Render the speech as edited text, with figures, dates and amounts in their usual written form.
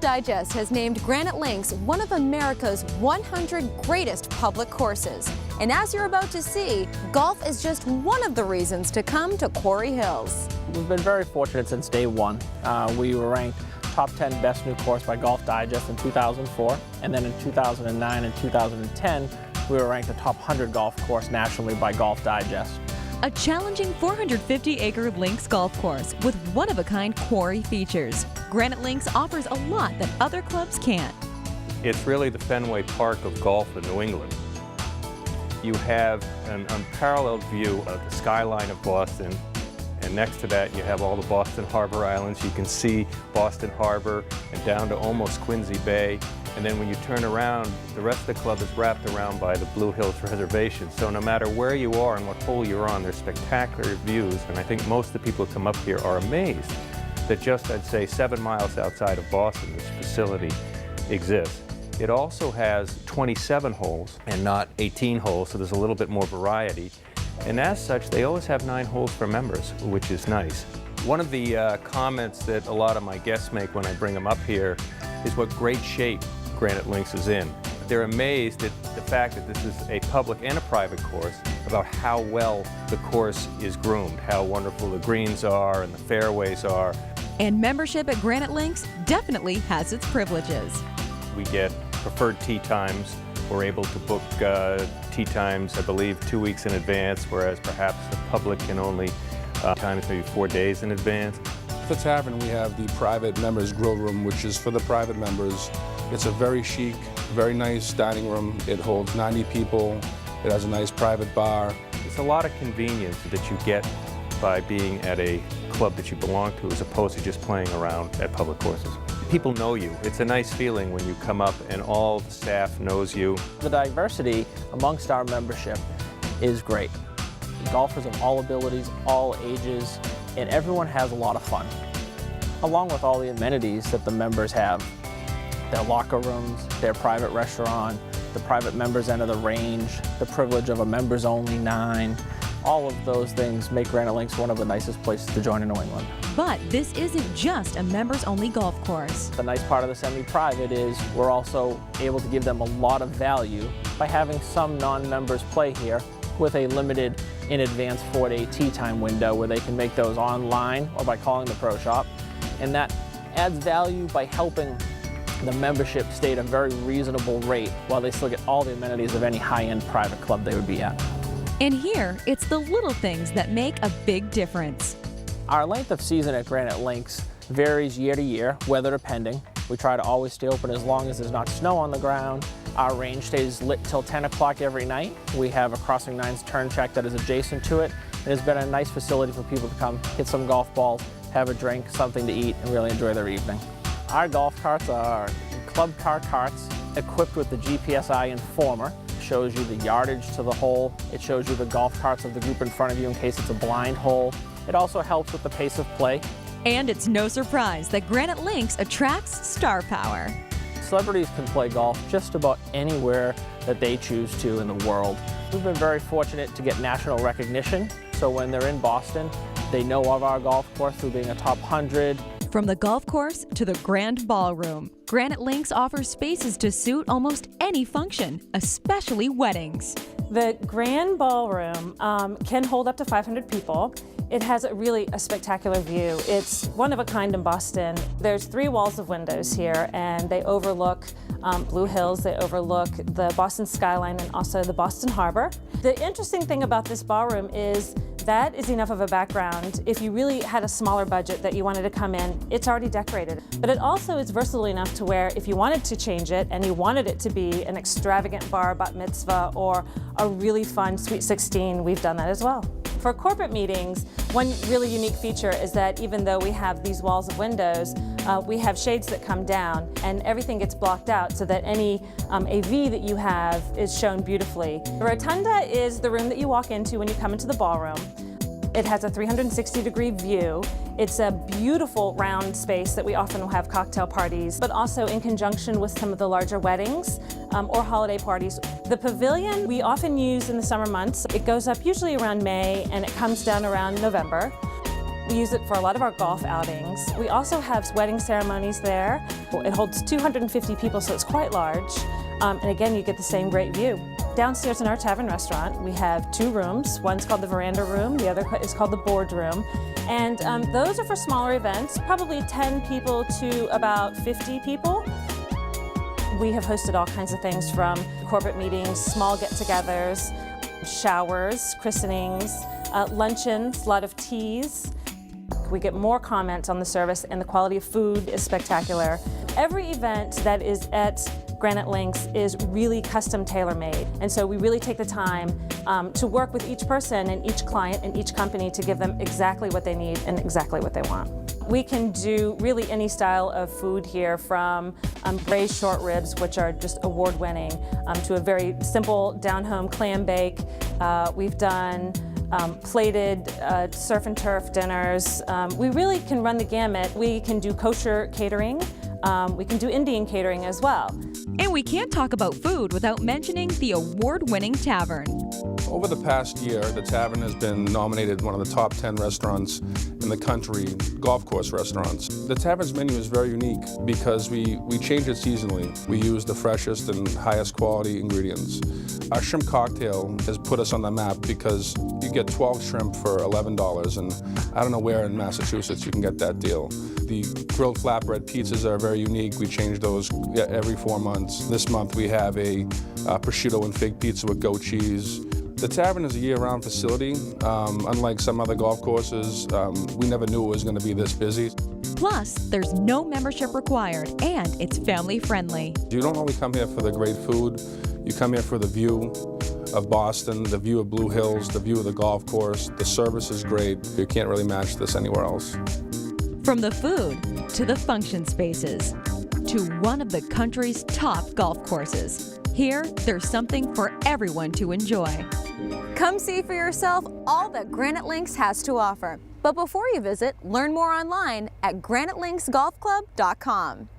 Digest has named Granite Links one of America's 100 greatest public courses. And as you're about to see, golf is just one of the reasons to come to Quarry Hills. We've been very fortunate since day one. We were ranked top 10 best new course by Golf Digest in 2004, and then in 2009 and 2010, we were ranked a top 100 golf course nationally by Golf Digest. A challenging 450-acre links golf course with one-of-a-kind quarry features. Granite Links offers a lot that other clubs can't. It's really the Fenway Park of golf in New England. You have an unparalleled view of the skyline of Boston, and next to that you have all the Boston Harbor Islands. You can see Boston Harbor and down to almost Quincy Bay. And then when you turn around, the rest of the club is wrapped around by the Blue Hills Reservation. So no matter where you are and what hole you're on, there's spectacular views. And I think most of the people who come up here are amazed that just, I'd say, 7 miles outside of Boston, this facility exists. It also has 27 holes and not 18 holes, so there's a little bit more variety. And as such, they always have 9 holes for members, which is nice. One of the comments that a lot of my guests make when I bring them up here is what great shape Granite Links is in. They're amazed at the fact that this is a public and a private course, about how well the course is groomed, how wonderful the greens are and the fairways are. And membership at Granite Links definitely has its privileges. We get preferred tee times. We're able to book tee times, I believe, 2 weeks in advance, whereas perhaps the public can only times maybe 4 days in advance. At the tavern, we have the private members grill room, which is for the private members. It's a very chic, very nice dining room. It holds 90 people. It has a nice private bar. It's a lot of convenience that you get by being at a club that you belong to, as opposed to just playing around at public courses. People know you. It's a nice feeling when you come up and all the staff knows you. The diversity amongst our membership is great. Golfers of all abilities, all ages, and everyone has a lot of fun. Along with all the amenities that the members have. Their locker rooms, their private restaurant, the private members enter the range, the privilege of a members only 9. All of those things make Granite Links one of the nicest places to join in New England. But this isn't just a members-only golf course. The nice part of the semi-private is we're also able to give them a lot of value by having some non-members play here with a limited in-advance 4-day tee time window where they can make those online or by calling the pro shop. And that adds value by helping the membership stay at a very reasonable rate while they still get all the amenities of any high-end private club they would be at. And here, it's the little things that make a big difference. Our length of season at Granite Links varies year to year, weather depending. We try to always stay open as long as there's not snow on the ground. Our range stays lit till 10 o'clock every night. We have a Crossing Nines turn check that is adjacent to it. It has been a nice facility for people to come hit some golf balls, have a drink, something to eat, and really enjoy their evening. Our golf carts are club car carts equipped with the GPSI Informer. It shows you the yardage to the hole. It shows you the golf carts of the group in front of you in case it's a blind hole. It also helps with the pace of play. And it's no surprise that Granite Links attracts star power. Celebrities can play golf just about anywhere that they choose to in the world. We've been very fortunate to get national recognition, so when they're in Boston, they know of our golf course through being a top 100. From the golf course to the grand ballroom, Granite Links offers spaces to suit almost any function, especially weddings. The grand ballroom can hold up to 500 people. It has really a spectacular view. It's one of a kind in Boston. There's 3 walls of windows here, and they overlook Blue Hills, they overlook the Boston skyline and also the Boston Harbor. The interesting thing about this ballroom is that is enough of a background. If you really had a smaller budget that you wanted to come in, it's already decorated. But it also is versatile enough to where if you wanted to change it and you wanted it to be an extravagant bar bat mitzvah or a really fun Sweet 16, we've done that as well. For corporate meetings, one really unique feature is that even though we have these walls of windows, we have shades that come down and everything gets blocked out so that any AV that you have is shown beautifully. The rotunda is the room that you walk into when you come into the ballroom. It has a 360-degree view. It's a beautiful round space that we often will have cocktail parties, but also in conjunction with some of the larger weddings or holiday parties. The pavilion we often use in the summer months. It goes up usually around May and it comes down around November. We use it for a lot of our golf outings. We also have wedding ceremonies there. It holds 250 people, so it's quite large. And again, you get the same great view. Downstairs in our tavern restaurant, we have 2 rooms. One's called the veranda room, the other is called the board room. And those are for smaller events, probably 10 people to about 50 people. We have hosted all kinds of things from corporate meetings, small get-togethers, showers, christenings, luncheons, a lot of teas. We get more comments on the service, and the quality of food is spectacular. Every event that is at Granite Links is really custom tailor-made, and so we really take the time to work with each person and each client and each company to give them exactly what they need and exactly what they want. We can do really any style of food here, from braised short ribs, which are just award-winning, to a very simple down-home clam bake. We've done plated surf and turf dinners. We really can run the gamut. We can do kosher catering. We can do Indian catering as well. And we can't talk about food without mentioning the award-winning tavern. Over the past year, the tavern has been nominated one of the top 10 restaurants in the country, golf course restaurants. The tavern's menu is very unique because we change it seasonally. We use the freshest and highest quality ingredients. Our shrimp cocktail has put us on the map because you get 12 shrimp for $11, and I don't know where in Massachusetts you can get that deal. The grilled flatbread pizzas are very unique. We change those every 4 months. This month we have a prosciutto and fig pizza with goat cheese. The tavern is a year-round facility. Unlike some other golf courses, we never knew it was going to be this busy. Plus, there's no membership required, and it's family-friendly. You don't only come here for the great food, you come here for the view of Boston, the view of Blue Hills, the view of the golf course. The service is great. You can't really match this anywhere else. From the food to the function spaces to one of the country's top golf courses, here there's something for everyone to enjoy. Come see for yourself all that Granite Links has to offer. But before you visit, learn more online at granitelinksgolfclub.com.